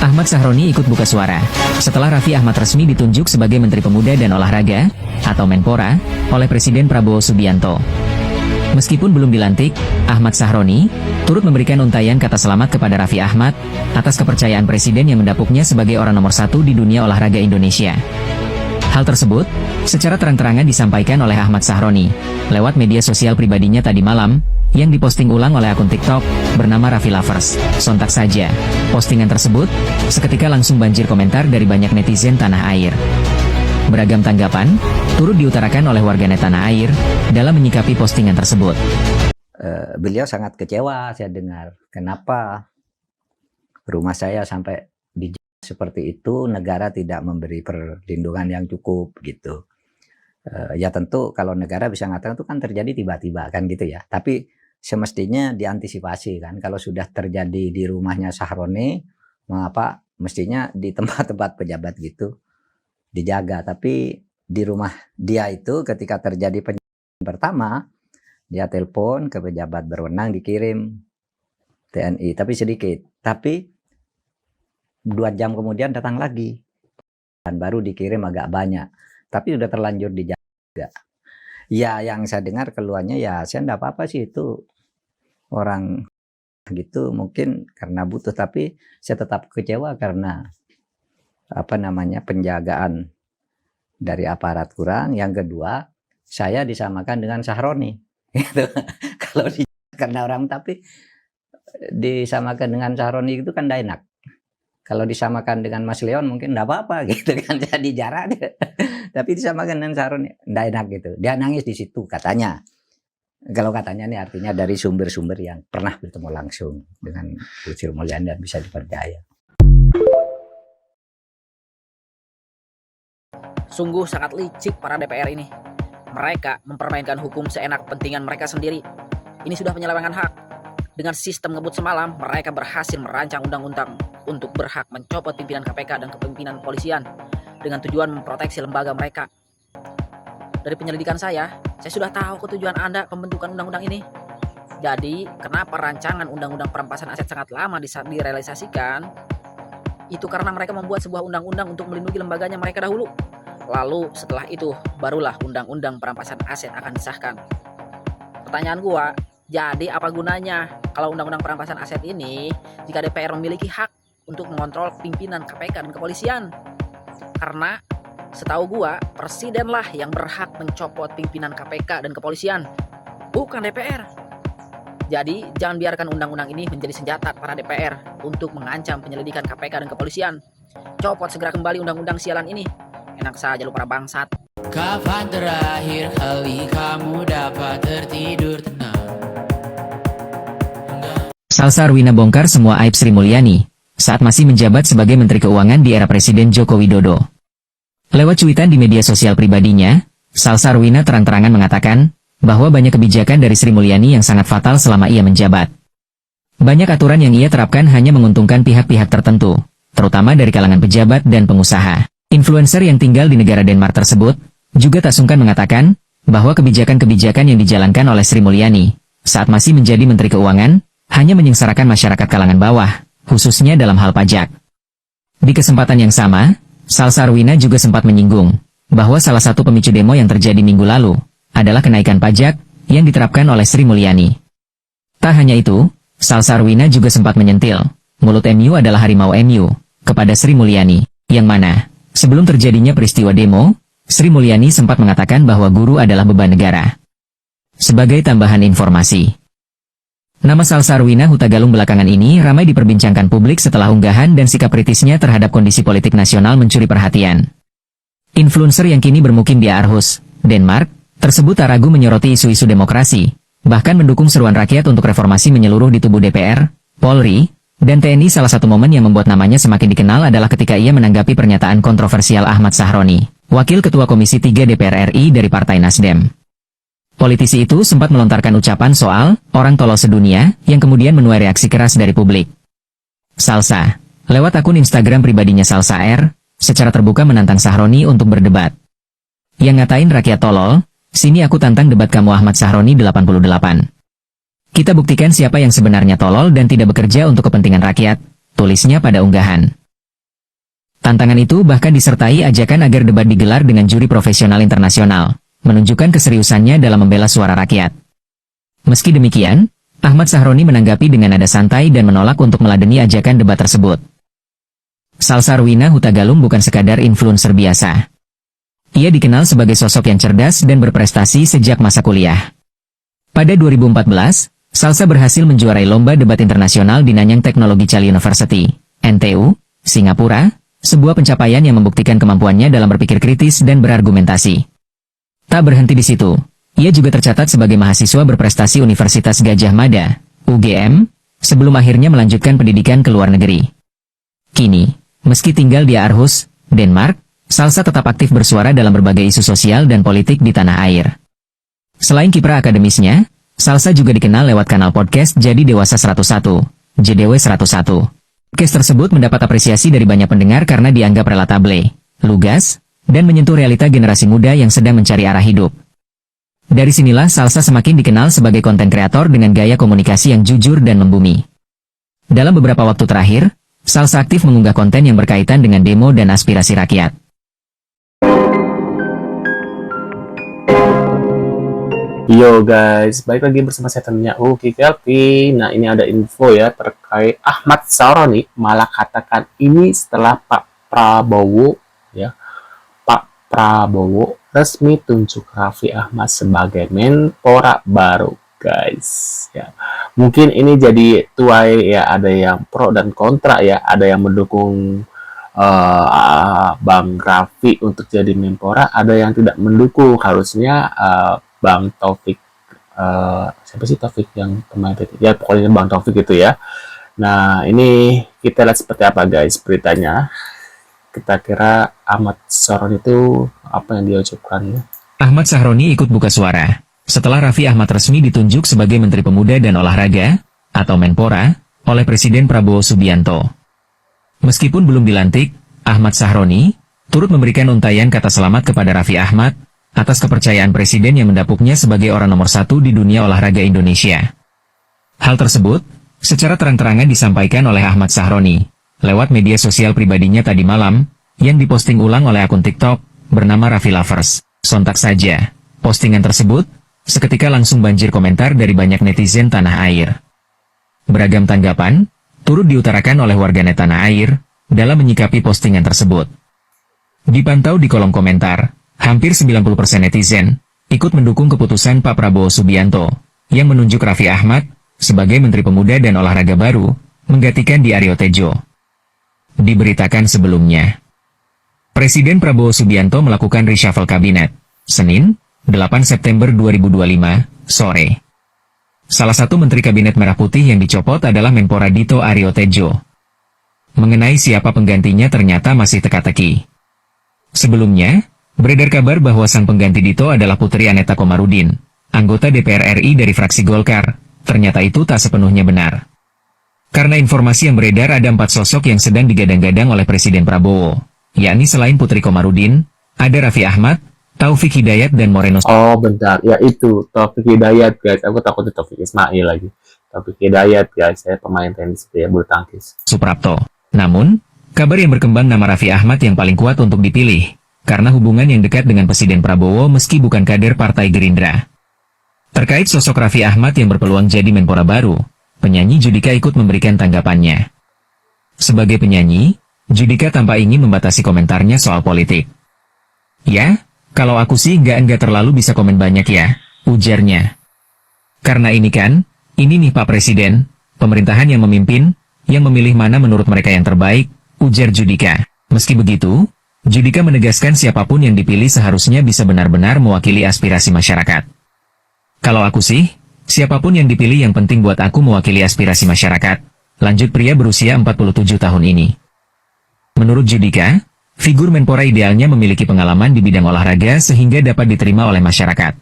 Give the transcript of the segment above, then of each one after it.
Ahmad Sahroni ikut buka suara setelah Raffi Ahmad resmi ditunjuk sebagai Menteri Pemuda dan Olahraga atau Menpora oleh Presiden Prabowo Subianto. Meskipun belum dilantik, Ahmad Sahroni turut memberikan untaian kata selamat kepada Raffi Ahmad atas kepercayaan Presiden yang mendapuknya sebagai orang nomor satu di dunia olahraga Indonesia. Hal tersebut secara terang-terangan disampaikan oleh Ahmad Sahroni lewat media sosial pribadinya tadi malam yang diposting ulang oleh akun TikTok bernama Raffi Lovers. Sontak saja, postingan tersebut seketika langsung banjir komentar dari banyak netizen tanah air. Beragam tanggapan turut diutarakan oleh warganet tanah air dalam menyikapi postingan tersebut. Beliau sangat kecewa saya dengar. Kenapa rumah saya sampai dijaga seperti itu, negara tidak memberi perlindungan yang cukup gitu. Ya tentu kalau negara bisa mengatakan itu kan terjadi tiba-tiba kan gitu ya. Tapi semestinya diantisipasi kan. Kalau sudah terjadi di rumahnya Sahroni, mengapa mestinya di tempat-tempat pejabat gitu dijaga. Tapi di rumah dia itu ketika terjadi penyerangan pertama, dia telepon ke pejabat berwenang, dikirim TNI, tapi sedikit. Tapi 2 jam kemudian datang lagi dan baru dikirim agak banyak. Tapi sudah terlanjur dijaga. Ya yang saya dengar keluhannya ya saya enggak apa-apa sih itu orang gitu mungkin karena butuh, tapi saya tetap kecewa karena penjagaan dari aparat kurang. Yang kedua, saya disamakan dengan Sahroni gitu. Kalau karena orang tapi disamakan dengan Sahroni itu kan tidak enak. Kalau disamakan dengan Mas Leon mungkin tidak apa-apa gitu kan, jadi jarak. Tapi disamakan dengan Sahroni tidak enak gitu. Dia nangis di situ katanya. Kalau katanya ini artinya dari sumber-sumber yang pernah bertemu langsung dengan Bu Sri Mulyani dan bisa dipercaya. Sungguh sangat licik para DPR ini. Mereka mempermainkan hukum seenak kepentingan mereka sendiri. Ini sudah penyelewengan hak. Dengan sistem ngebut semalam, mereka berhasil merancang undang-undang untuk berhak mencopot pimpinan KPK dan kepemimpinan polisian dengan tujuan memproteksi lembaga mereka. Dari penyelidikan saya sudah tahu tujuan Anda pembentukan undang-undang ini. Jadi, kenapa rancangan undang-undang perampasan aset sangat lama direalisasikan? Itu karena mereka membuat sebuah undang-undang untuk melindungi lembaganya mereka dahulu. Lalu setelah itu barulah undang-undang perampasan aset akan disahkan. Pertanyaan gua, jadi apa gunanya kalau undang-undang perampasan aset ini jika DPR memiliki hak untuk mengontrol pimpinan KPK dan kepolisian? Karena setahu gua presidenlah yang berhak mencopot pimpinan KPK dan kepolisian, bukan DPR. Jadi jangan biarkan undang-undang ini menjadi senjata para DPR untuk mengancam penyelidikan KPK dan kepolisian. Copot segera kembali undang-undang sialan ini. Enak saja lu para bangsat. Kapan terakhir kali kamu dapat tertidur tenang? Salsa Arwina bongkar semua aib Sri Mulyani saat masih menjabat sebagai Menteri Keuangan di era Presiden Joko Widodo. Lewat cuitan di media sosial pribadinya, Salsa Arwina terang-terangan mengatakan bahwa banyak kebijakan dari Sri Mulyani yang sangat fatal selama ia menjabat. Banyak aturan yang ia terapkan hanya menguntungkan pihak-pihak tertentu, terutama dari kalangan pejabat dan pengusaha. Influencer yang tinggal di negara Denmark tersebut juga tak sungkan mengatakan bahwa kebijakan-kebijakan yang dijalankan oleh Sri Mulyani saat masih menjadi Menteri Keuangan hanya menyengsarakan masyarakat kalangan bawah, khususnya dalam hal pajak. Di kesempatan yang sama, Salsa Arwina juga sempat menyinggung bahwa salah satu pemicu demo yang terjadi minggu lalu adalah kenaikan pajak yang diterapkan oleh Sri Mulyani. Tak hanya itu, Salsa Arwina juga sempat menyentil mulut MU adalah harimau MU kepada Sri Mulyani, yang mana sebelum terjadinya peristiwa demo, Sri Mulyani sempat mengatakan bahwa guru adalah beban negara. Sebagai tambahan informasi, nama Salsa Arwina Hutagalung belakangan ini ramai diperbincangkan publik setelah unggahan dan sikap kritisnya terhadap kondisi politik nasional mencuri perhatian. Influencer yang kini bermukim di Aarhus, Denmark, tersebut tak ragu menyoroti isu-isu demokrasi, bahkan mendukung seruan rakyat untuk reformasi menyeluruh di tubuh DPR, Polri, dan TNI. Salah satu momen yang membuat namanya semakin dikenal adalah ketika ia menanggapi pernyataan kontroversial Ahmad Sahroni, Wakil Ketua Komisi 3 DPR RI dari Partai Nasdem. Politisi itu sempat melontarkan ucapan soal orang tolol sedunia yang kemudian menuai reaksi keras dari publik. Salsa, lewat akun Instagram pribadinya Salsa R, secara terbuka menantang Sahroni untuk berdebat. Yang ngatain rakyat tolol, sini aku tantang debat kamu Ahmad Sahroni 88. Kita buktikan siapa yang sebenarnya tolol dan tidak bekerja untuk kepentingan rakyat, tulisnya pada unggahan. Tantangan itu bahkan disertai ajakan agar debat digelar dengan juri profesional internasional, menunjukkan keseriusannya dalam membela suara rakyat. Meski demikian, Ahmad Sahroni menanggapi dengan nada santai dan menolak untuk meladeni ajakan debat tersebut. Salsarwina Hutagalung bukan sekadar influencer biasa. Ia dikenal sebagai sosok yang cerdas dan berprestasi sejak masa kuliah. Pada 2014, Salsa berhasil menjuarai lomba debat internasional di Nanyang Technological University, NTU, Singapura, sebuah pencapaian yang membuktikan kemampuannya dalam berpikir kritis dan berargumentasi. Tak berhenti di situ, ia juga tercatat sebagai mahasiswa berprestasi Universitas Gadjah Mada, UGM, sebelum akhirnya melanjutkan pendidikan ke luar negeri. Kini, meski tinggal di Aarhus, Denmark, Salsa tetap aktif bersuara dalam berbagai isu sosial dan politik di tanah air. Selain kiprah akademisnya, Salsa juga dikenal lewat kanal podcast Jadi Dewasa 101, JDW 101. Podcast tersebut mendapat apresiasi dari banyak pendengar karena dianggap relatable, lugas, dan menyentuh realita generasi muda yang sedang mencari arah hidup. Dari sinilah Salsa semakin dikenal sebagai konten kreator dengan gaya komunikasi yang jujur dan membumi. Dalam beberapa waktu terakhir, Salsa aktif mengunggah konten yang berkaitan dengan demo dan aspirasi rakyat. Yo guys, balik lagi bersama saya tentunya Uki Kelpi. Nah, ini ada info ya terkait Ahmad Sahroni malah katakan ini setelah Pak Prabowo resmi tunjuk Raffi Ahmad sebagai Menpora baru, guys. Ya, mungkin ini jadi tuai ya, ada yang pro dan kontra ya, ada yang mendukung Bang Raffi untuk jadi Menpora, ada yang tidak mendukung. Harusnya Bang Taufik, siapa sih Taufik yang pemain PT? Ya pokoknya Bang Taufik itu ya. Nah ini kita lihat seperti apa guys beritanya. Kita kira Ahmad Sahroni itu apa yang dia ucapkan? Ahmad Sahroni ikut buka suara setelah Raffi Ahmad resmi ditunjuk sebagai Menteri Pemuda dan Olahraga atau Menpora oleh Presiden Prabowo Subianto. Meskipun belum dilantik, Ahmad Sahroni turut memberikan untaian kata selamat kepada Raffi Ahmad atas kepercayaan Presiden yang mendapuknya sebagai orang nomor 1 di dunia olahraga Indonesia. Hal tersebut secara terang-terangan disampaikan oleh Ahmad Sahroni lewat media sosial pribadinya tadi malam yang diposting ulang oleh akun TikTok bernama Raffi Lovers. Sontak saja, postingan tersebut seketika langsung banjir komentar dari banyak netizen tanah air. Beragam tanggapan turut diutarakan oleh warganet tanah air dalam menyikapi postingan tersebut. Dipantau di kolom komentar, hampir 90% netizen ikut mendukung keputusan Pak Prabowo Subianto yang menunjuk Raffi Ahmad sebagai Menteri Pemuda dan Olahraga baru, menggantikan Di Aryo Tejo. Diberitakan sebelumnya, Presiden Prabowo Subianto melakukan reshuffle kabinet, Senin, 8 September 2025, sore. Salah satu Menteri Kabinet Merah Putih yang dicopot adalah Menpora Dito Aryo Tejo. Mengenai siapa penggantinya ternyata masih teka-teki. Sebelumnya, beredar kabar bahwa sang pengganti Dito adalah Putri Aneta Komarudin, anggota DPR RI dari fraksi Golkar. Ternyata itu tak sepenuhnya benar. Karena informasi yang beredar ada 4 sosok yang sedang digadang-gadang oleh Presiden Prabowo, yakni selain Putri Komarudin, ada Raffi Ahmad, Taufik Hidayat dan Moreno. Oh bentar, ya itu Taufik Hidayat guys. Aku takut Taufik Ismail lagi. Taufik Hidayat guys, saya pemain tenis ya, bulu tangkis. Suprapto. Namun, kabar yang berkembang nama Raffi Ahmad yang paling kuat untuk dipilih karena hubungan yang dekat dengan Presiden Prabowo meski bukan kader Partai Gerindra. Terkait sosok Raffi Ahmad yang berpeluang jadi Menpora baru, penyanyi Judika ikut memberikan tanggapannya. Sebagai penyanyi, Judika tanpa ingin membatasi komentarnya soal politik. Ya, kalau aku sih nggak terlalu bisa komen banyak ya, ujarnya. Karena ini nih Pak Presiden, pemerintahan yang memimpin, yang memilih mana menurut mereka yang terbaik, ujar Judika. Meski begitu, Judika menegaskan siapapun yang dipilih seharusnya bisa benar-benar mewakili aspirasi masyarakat. Kalau aku sih, siapapun yang dipilih yang penting buat aku mewakili aspirasi masyarakat, lanjut pria berusia 47 tahun ini. Menurut Judika, figur Menpora idealnya memiliki pengalaman di bidang olahraga sehingga dapat diterima oleh masyarakat.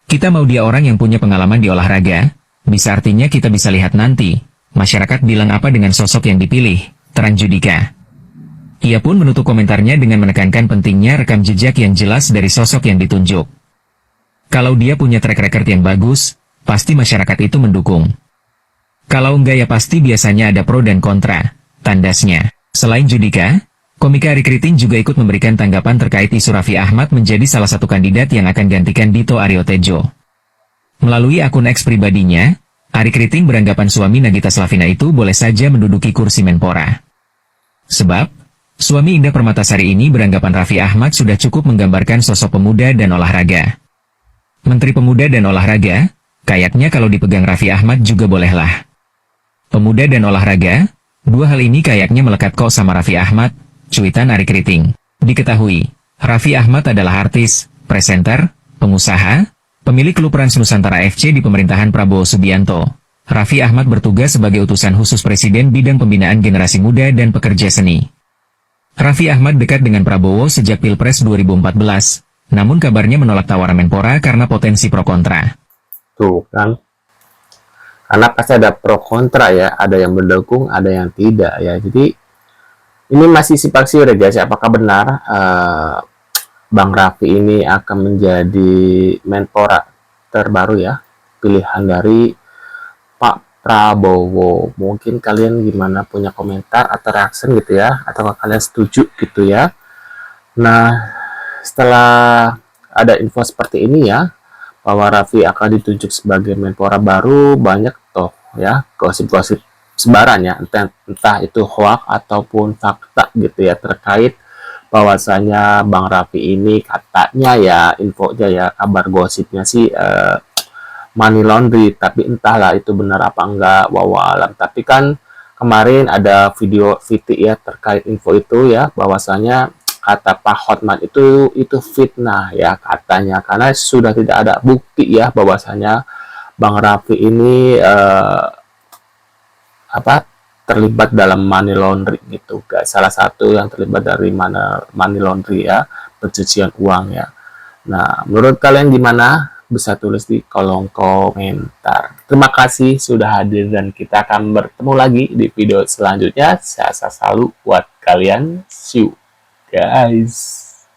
Kita mau dia orang yang punya pengalaman di olahraga, bisa artinya kita bisa lihat nanti, masyarakat bilang apa dengan sosok yang dipilih, terang Judika. Ia pun menutup komentarnya dengan menekankan pentingnya rekam jejak yang jelas dari sosok yang ditunjuk. Kalau dia punya track record yang bagus, pasti masyarakat itu mendukung. Kalau enggak ya pasti biasanya ada pro dan kontra, tandasnya. Selain Judika, Komika Ari Kriting juga ikut memberikan tanggapan terkait isu Raffi Ahmad menjadi salah satu kandidat yang akan gantikan Dito Aryo Tejo. Melalui akun X pribadinya, Ari Kriting beranggapan suami Nagita Slavina itu boleh saja menduduki kursi Menpora. Sebab, suami Indah Permatasari ini beranggapan Raffi Ahmad sudah cukup menggambarkan sosok pemuda dan olahraga. Menteri Pemuda dan Olahraga, kayaknya kalau dipegang Raffi Ahmad juga bolehlah. Pemuda dan olahraga, dua hal ini kayaknya melekat kok sama Raffi Ahmad, cuitan Ari Kriting. Diketahui, Raffi Ahmad adalah artis, presenter, pengusaha, pemilik klub Rans Nusantara FC di pemerintahan Prabowo Subianto. Raffi Ahmad bertugas sebagai utusan khusus Presiden bidang pembinaan generasi muda dan pekerja seni. Raffi Ahmad dekat dengan Prabowo sejak Pilpres 2014, namun kabarnya menolak tawaran Menpora karena potensi pro kontra. Tuh kan. Karena pasti ada pro kontra ya, ada yang mendukung, ada yang tidak ya. Jadi ini masih simpang siur ya guys, apakah benar Bang Raffi ini akan menjadi Menpora terbaru ya, pilihan dari Pak Prabowo. Mungkin kalian gimana, punya komentar atau reaction gitu ya, atau kalian setuju gitu ya. Nah, setelah ada info seperti ini ya, bahwa Raffi akan ditunjuk sebagai Menpora baru, banyak toh ya gosip-gosip sebaran ya, entah itu hoax ataupun fakta gitu ya, terkait bahwasanya Bang Raffi ini katanya ya, infonya ya, kabar gosipnya sih money laundry, tapi entahlah itu benar apa enggak, wawalam. Tapi kan kemarin ada video VT ya terkait info itu ya, bahwasanya kata Pak Hotman itu fitnah ya katanya, karena sudah tidak ada bukti ya bahwasanya Bang Raffi ini terlibat dalam money laundry gitu guys. Salah satu yang terlibat dari money laundry ya, pencucian uang ya. Nah, menurut kalian gimana? Bisa tulis di kolom komentar. Terima kasih sudah hadir dan kita akan bertemu lagi di video selanjutnya. Saya selalu buat kalian. See you guys.